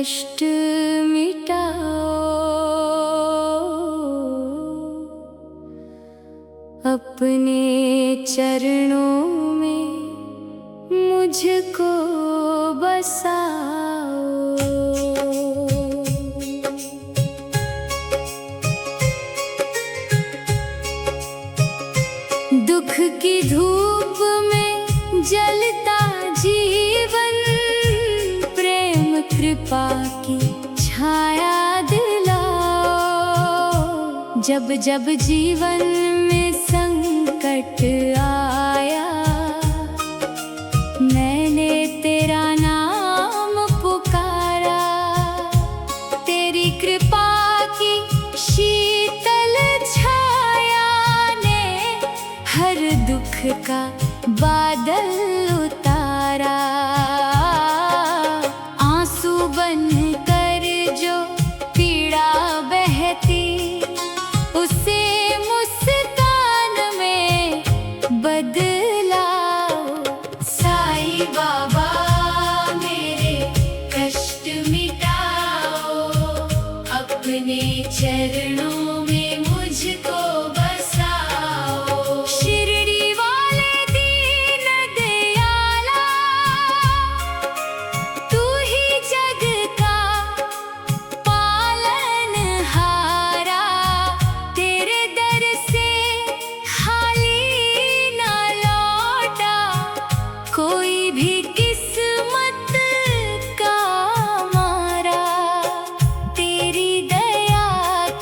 कष्ट मिटाओ, अपने चरणों में मुझको बसाओ। दुख की धूप में जलता जीवन, प्रेम कृपा की छाया दिलाओ। जब जब जीवन में संकट आया, मैंने तेरा नाम पुकारा। तेरी कृपा की शीतल छाया ने हर दुख का बादल उतारा। आंसू बन कर जो पीड़ा बहती, उसे मुस्कान में बदलाओ। साईं बाबा मेरे कष्ट मिटाओ, अपने चरणों में मुझको बसाओ। शिरडी वाले दीन दयाला, तू ही जग का पालनहारा। तेरे दर से खाली ना लौटा कोई भी किस्मत का मारा। तेरी दया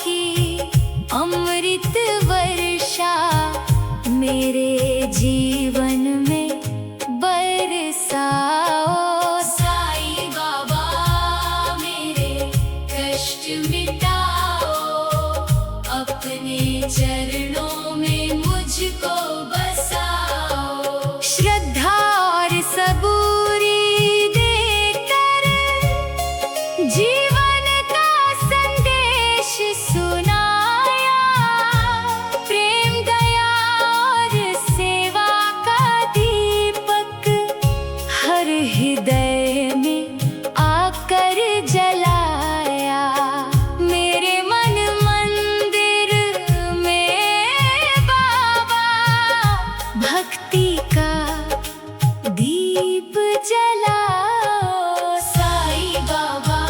की अमृत वर्षा मेरे जीवन में बरसाओ। साईं बाबा मेरे कष्ट मिटाओ, अपने चरणों में मुझको बसाओ। श्रद्धा और सबूरी देकर जीवन का संदेश सुनाया। प्रेम दया और सेवा का दीपक हर हृदय में आकर जलाया। मेरे मन मंदिर में बाबा भक्ति का दीप जलाओ। साईं बाबा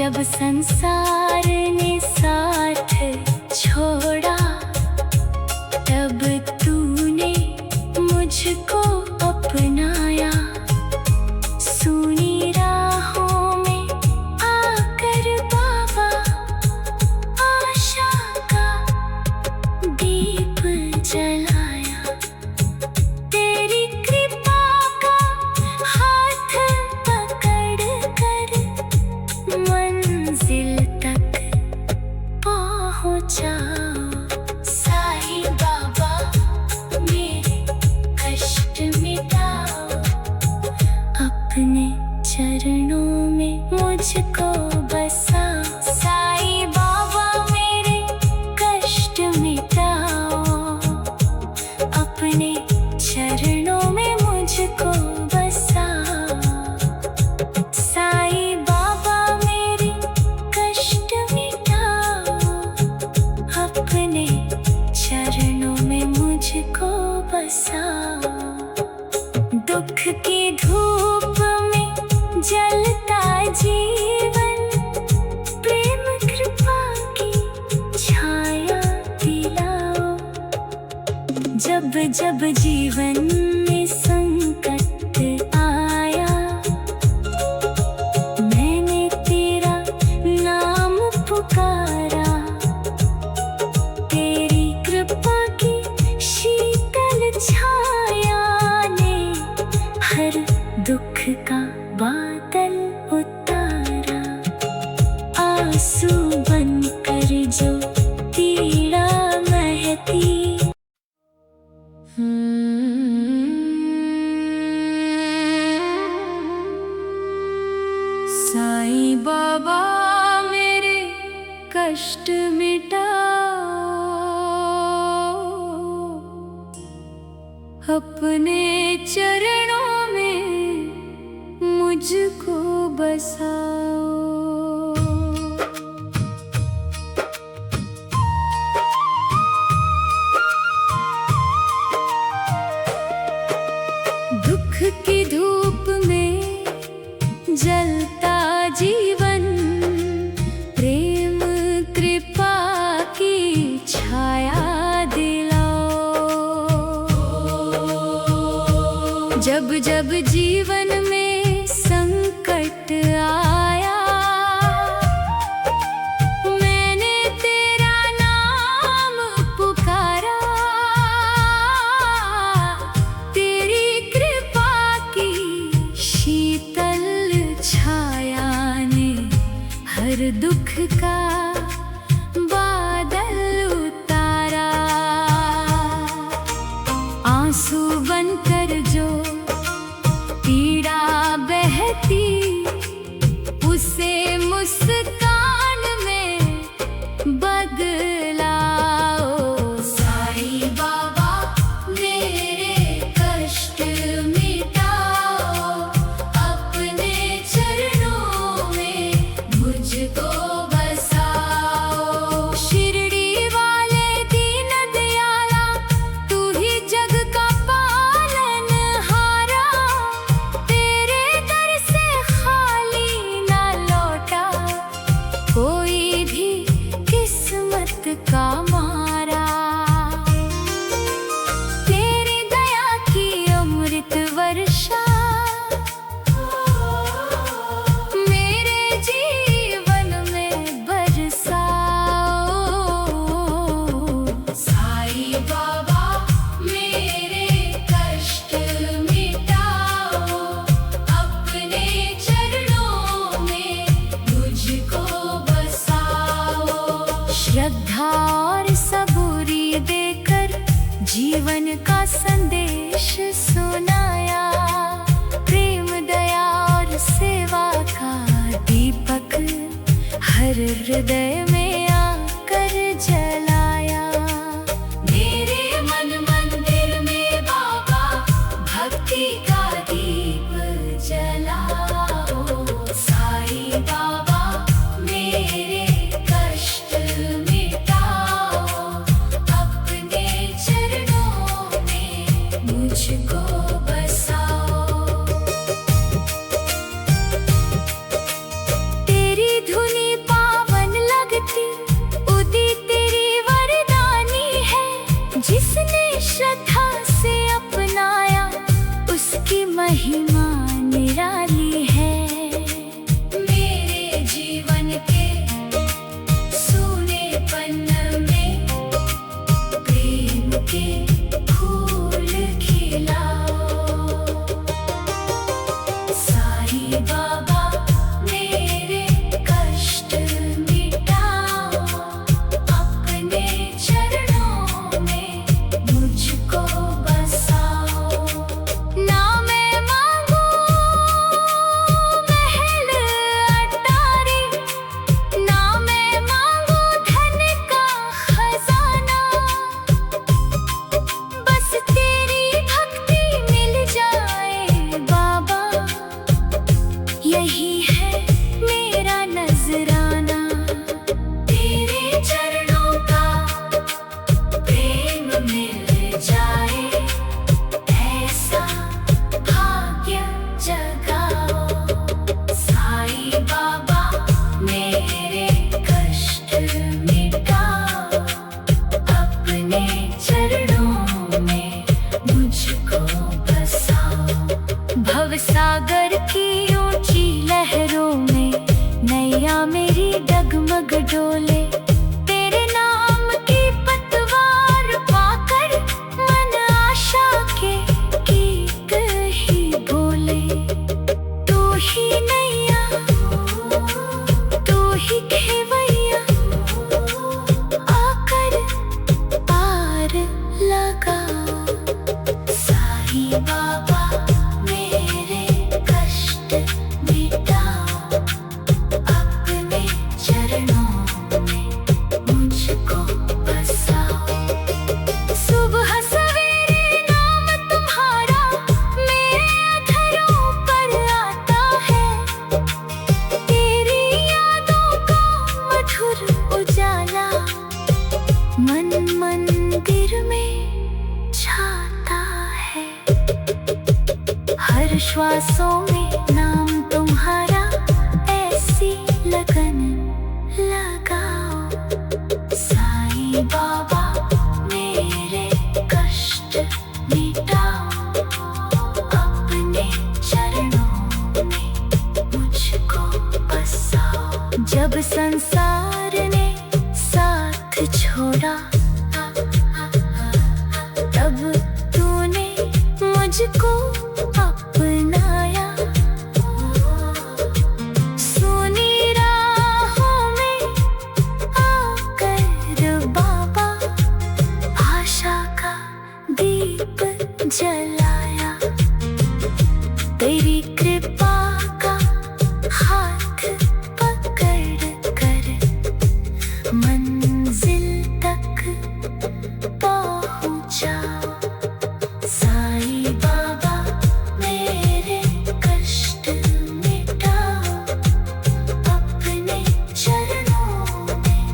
जब संसार ने साथ छोड़ा, तब तूने मुझको अपनाया। सुनी राहों में आकर बाबा, आशा का दीप जलाया। तेरी कृपा का हाथ पकड़ कर मंजिल तक पहुँचा। साईं बाबा मेरे कष्ट मिटाओ, अपने चरणों में मुझको बसाओ। साईं बाबा मेरे कष्ट मिटाओ, अपने चरणों में मुझको बसाओ। साईं बाबा मेरे कष्ट मिटाओ, अपने चरणों में मुझको बसाओ। दुख की धूप में जलता जीवन, प्रेम कृपा की छाया दिलाओ। जब जब जीवन में संकट आया, मैंने तेरा नाम पुकारा। तेरी कृपा की शीतल छाया ने हर दुख का बादल उतारा। आंसू बनकर जो पीड़ा महती, साईं बाबा मेरे कष्ट मिटाओ, अपने चरणों में मुझको बसाओ। दुख की धूप में जलता जीवन, प्रेम कृपा की छाया दिलाओ। जब जब जीवन में संकट आया, मैंने तेरा नाम पुकारा। तेरी कृपा की शीतल छाया ने हर दुख का बादल उतारा। आंसू बनकर जो पीड़ा बहती, उसे मुस्कान में बदलाओ। साईं बाबा मेरे कष्ट मिटाओ, अपने चरणों में मुझको बसाओ। शिरडी वाले दीन दयाला, तू ही जग का पालनहारा। तेरे दर से खाली ना लौटा कोई भी किस्मत का मारा। तेरी दया की अमृत वर्षा मेरे जीवन में बरसाओ। साईं बाबा मेरे कष्ट मिटाओ, अपने चरणों में मुझको बसाओ। श्रद्धा और सबूरी देकर जीवन का संदेश सुनाया। प्रेम दया और सेवा का दीपक हर हृदय में आकर जलाया। मेरे मन मंदिर में बाबा भक्ति का दीप जलाओ। साईं बाबा मेरे कष्ट मिटाओ, अपने चरणों में मुझको बसाओ। तेरी धुन श्रद्धा से अपनाया, उसकी महिमा निराली है। मेरे जीवन के सूनेपन में प्रेम के फूल खिलाओ। साईं बाबा मेरे कष्ट मिटाओ, अपने चरणों में मुझको बसाओ। ना मैं मांगू महल अटारी, ना मैं मांगू धन का खजाना, बस तेरी भक्ति मिल जाए बाबा, यही है मेरा नजराना। तेरे चरणों का प्रेम मिल जाए, ऐसा भाग्य जगाओ। साईं बाबा मेरे कष्ट मिटाओ, अपने चरणों में मुझको बसाओ। भवसागर की ऊंची लहरों में नैया मेरी डगमग डोले, तेरे नाम की पतवार पाकर मन आशा के गीत ही बोले। तू ही नैया, तू ही खेवैया, आकर पार लगाओ। साईं बाबा मेरे कष्ट मिटाओ, अपने चरणों में मुझको बसाओ। सुबह सवेरे नाम तुम्हारा मेरे अधरों पर आता है, तेरी यादों का मधुर उजाला मन मंदिर में छाता है। हर श्वासों में नाम तुम्हारा ऐसी लगन लगाओ। साईं बाबा मेरे कष्ट मिटाओ, अपने चरणों में मुझको बसाओ। जब संसार ने साथ छोड़ा, तब तूने मुझको अपनाया। सुनी राहों में आकर बाबा आशा का दीप जलाया। तेरी कृपा का हाथ पकड़ कर मंजिल तक पहुंचा। साईं बाबा मेरे कष्ट मिटाओ, अपने चरणों में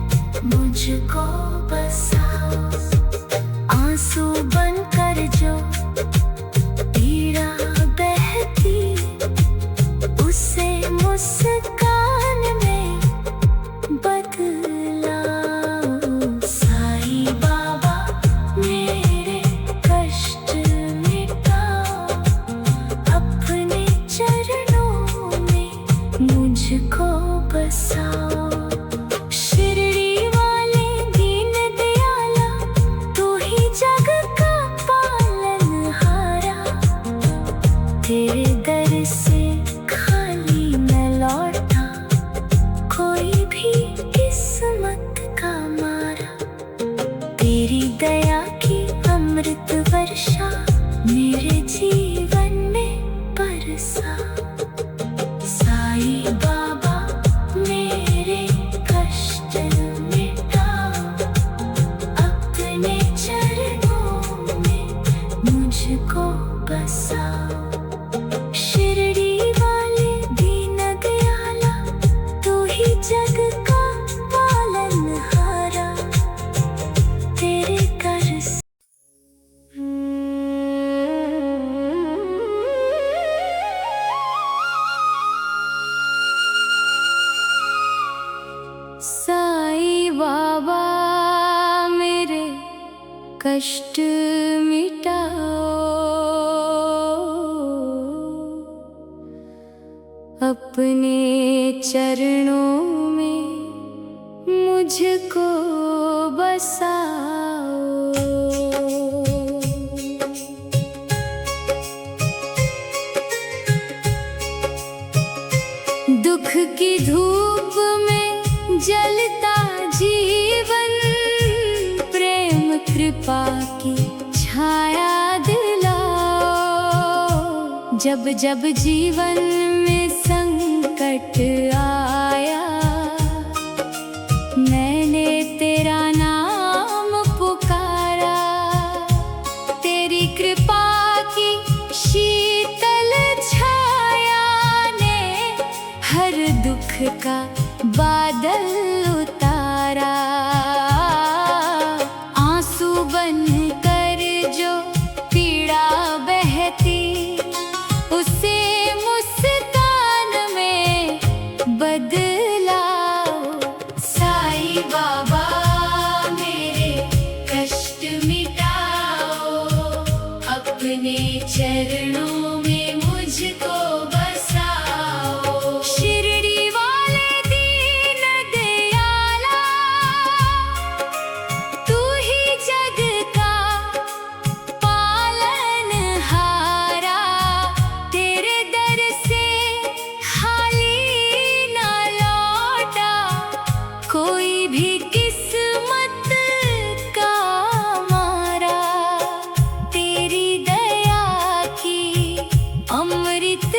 मुझको बसाओ। आंसू बनकर जो पीड़ा बहती, उसे मुस्कान में बदलाओ। साईं बाबा मेरे कष्ट मिटाओ, अपने चरणों में मुझको बसाओ। शिरडी वाले दीन दयाला, तू ही जग का पालनहारा, तेरे दर से खाली न लौटा कोई भी किस्मत का मारा। तेरी दया की अमृत वर्षा मेरे जीवन में बरसा। साईं बाबा मेरे कष्ट मिटाओ, अपने चरणों में मुझको बसाओ। शिरडी वाले दीन दयाला, तू ही जग का पालनहारा, तेरे कर से साईं बाबा मेरे कष्ट मिटाओ, अपने चरणों में मुझको बसाओ। दुख की धूप में जलता जीवन, प्रेम कृपा की छाया दिलाओ। जब जब जीवन में संकट आया, मैंने तेरा नाम पुकारा। तेरी कृपा की शीतल छाया ने हर दुख का बादल उतारा। आंसू बन कर जो पीड़ा बहती, उसे मुस्कान में बदलाओ। साईं बाबा मेरे कष्ट मिटाओ, अपने चरणों में मुझको बसाओ। शिरडी वाले दीन दयाला, तू ही जग का पालनहारा। तेरे दर से खाली ना लौटा कोई भी किस्मत का मारा। तेरी दया की अमृत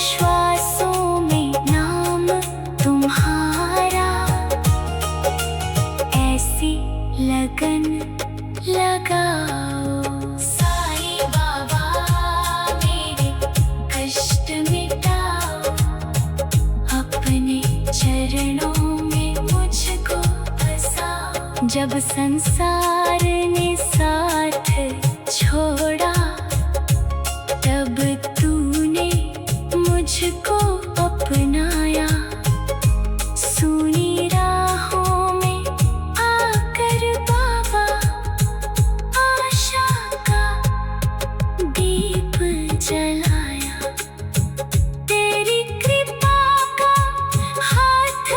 श्वासों में नाम तुम्हारा, ऐसी लगन लगाओ। साईं बाबा मेरे कष्ट मिटाओ, अपने चरणों में मुझको बसाओ। जब संसार ने साथ छोड़ा, तब तूने मुझको अपनाया। सुनी राहों में आकर बाबा, आशा का दीप जलाया। तेरी कृपा का हाथ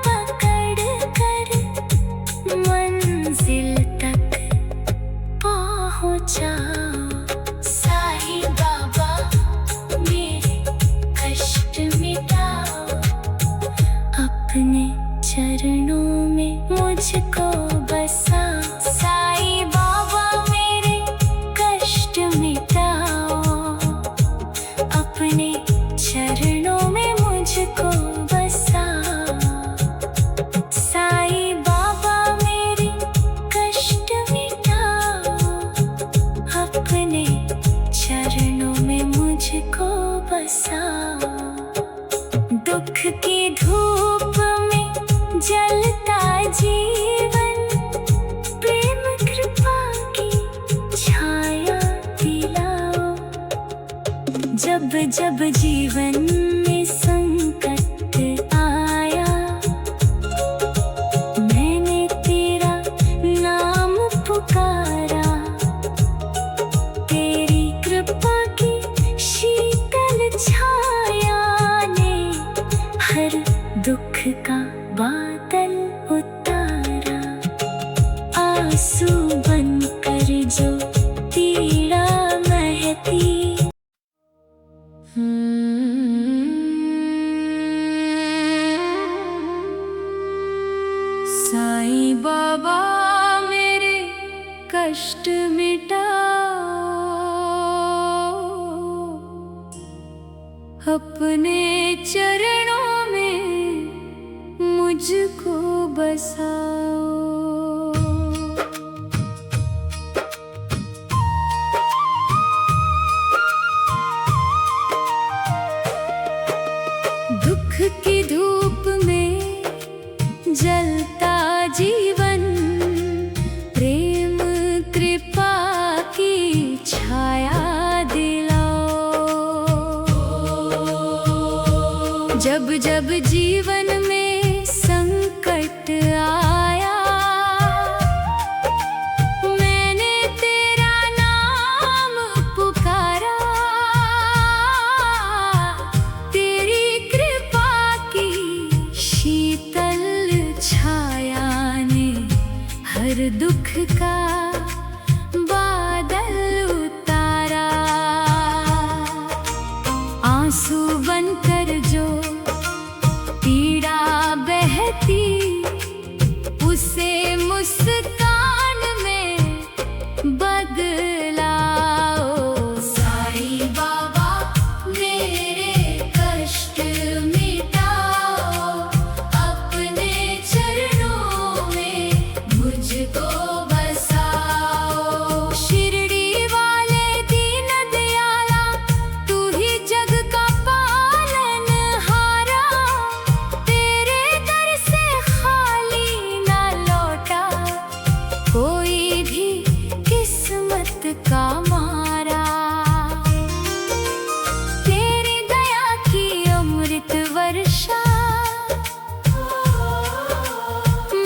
पकड़ कर मंजिल तक पहुँचाओ। साईं बाबा मेरे कष्ट मिटाओ, अपने चरणों में मुझको बसाओ। साईं बाबा मेरे कष्ट मिटाओ, अपने चरणों में मुझको बसाओ। साईं बाबा मेरे कष्ट मिटाओ, अपने चरणों में मुझको बसाओ। दुख की धूप में जलता जीवन, प्रेम कृपा की छाया दिलाओ। जब जब जीवन में संकट आया, मैंने तेरा नाम पुकारा। तेरी कृपा की शीतल छाया ने हर दुख का बादल उतारा। आंसू बनकर जो पीड़ा महती, साईं बाबा मेरे कष्ट मिटाओ, अपने चरणों में मुझको बसाओ। दुख की धूप में जलता जीवन, प्रेम कृपा की छाया दिलाओ। जब जब जीवन में संकट आया, मैंने तेरा नाम पुकारा। तेरी कृपा की शीतल छाया ने हर दुख का बादल उतारा। आंसू बनकर जो पीड़ा बहती, उसे मुस्कान में बदलाओ। साईं बाबा मेरे कष्ट मिटाओ, अपने चरणों में मुझको बसाओ। शिरडी वाले दीन दयाला, तू ही जग का पालनहारा। तेरे दर से खाली ना लौटा कोई भी किस्मत का मारा। तेरी दया की अमृत वर्षा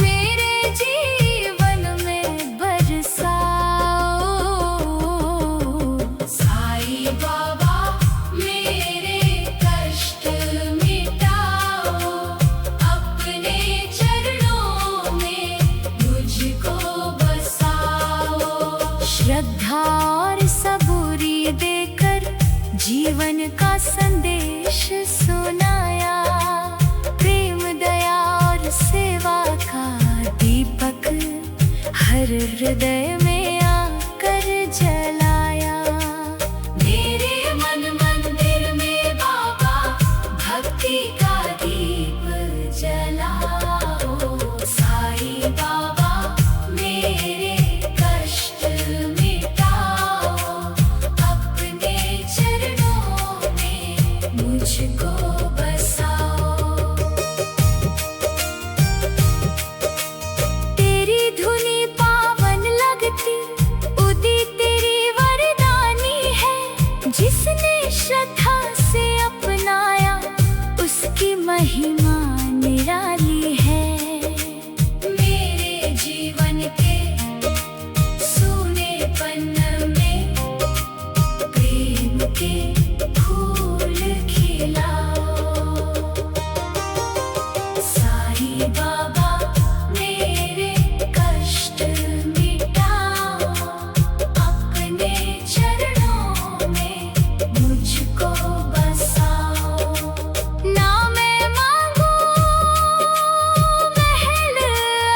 मेरे जीवन में बरसाओ। साईं बाबा मेरे कष्ट मिटाओ, अपने चरणों में मुझको बसाओ। श्रद्धा और सबूरी देकर जीवन का संदेश सुनाया। प्रेम दया और सेवा का दीपक हर हृदय में आकर जलाया। मेरे मन मंदिर में बाबा मुझको बसाओ। तेरी धुनी पावन लगती, उदित तेरी वरदानी है। जिसने श्रद्धा से अपनाया, उसकी महिमा निराली है। मेरे जीवन के सूनेपन में प्रेम के फूल खिलाओ। साईं बाबा मेरे कष्ट मिटाओ। अपने चरणों में मुझको बसाओ। ना मैं मांगू महल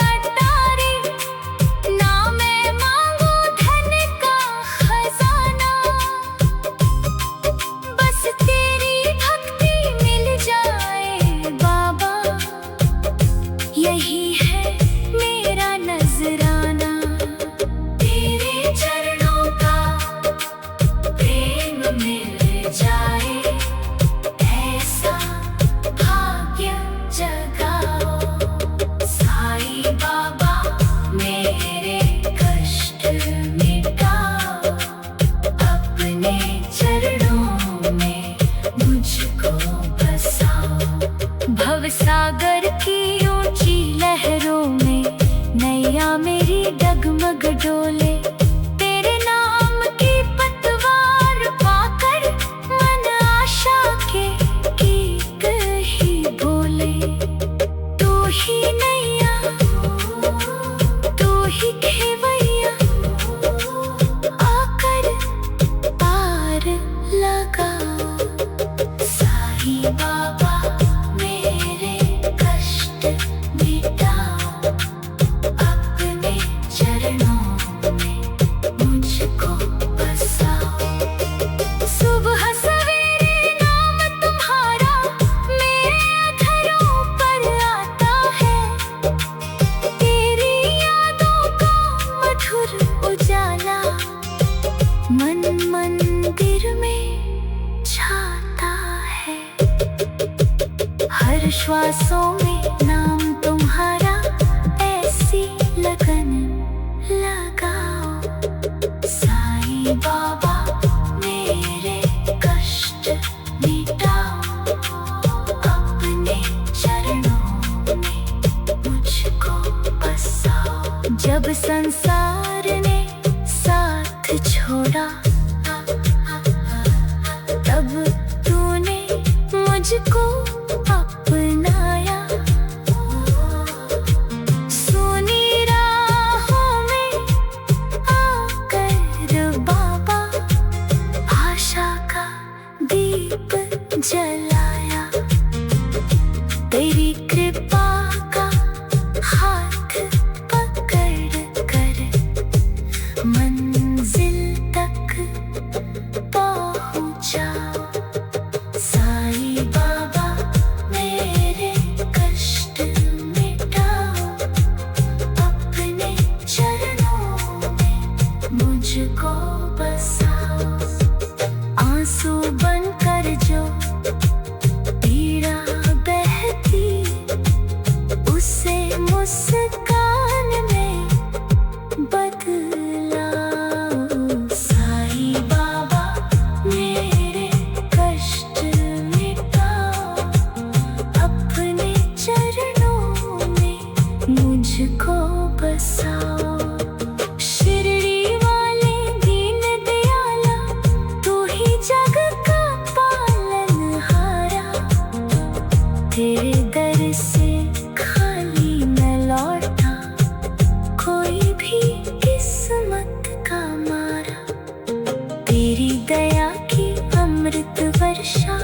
अटारी, ना मैं मांगू धन का खजाना। बस तेरी भक्ति मिल जाए बाबा, यही है मेरा नजराना। तेरे चरणों का प्रेम मिल जाए, ऐसा भाग्य जगाओ। साईं बाबा मेरे कष्ट मिटाओ। अपने चरणों में मुझको बसाओ। भवसागर की ऊंची लहरों में नैया मेरी डगमग डोले। तेरे नाम की पतवार पाकर मन आशा के गीत ही बोले। तू ही नैया, तू ही खेवैया, आकर पार लगाओ। साईं बाबा मेरे कष्ट मिटाओ। अपने चरणों में मुझको बसाओ। सुबह सवेरे नाम तुम्हारा मेरे अधरों पर आता है। तेरी यादों का मधुर उजाला मन मंदिर में छाता है। हर श्वासों में नाम तुम्हारा, ऐसी लगन लगाओ। साईं बाबा मेरे कष्ट मिटाओ। अपने चरणों में मुझको बसाओ। जब संसार ने साथ छोड़ा, तब तूने मुझको अपनाया। सुनी राहों में आकर बाबा, आशा का दीप जलाया। तेरी कृपा का हाथ पकड़ कर मंजिल तक पहुंचाओ। साईं बाबा मेरे कष्ट मिटाओ। अपने चरणों में मुझको बसाओ। आंसू बनकर जो पीड़ा बहती, उसे मुस्कान में बदलाओ। साईं बाबा मेरे कष्ट मिटाओ। अपने चरणों में मुझको बसाओ। शिरडी वाले दीन दयाला, तू ही जग का पालनहारा। तेरे दर से खाली न लौटा कोई भी किस्मत का मारा। तेरी दया की अमृत वर्षा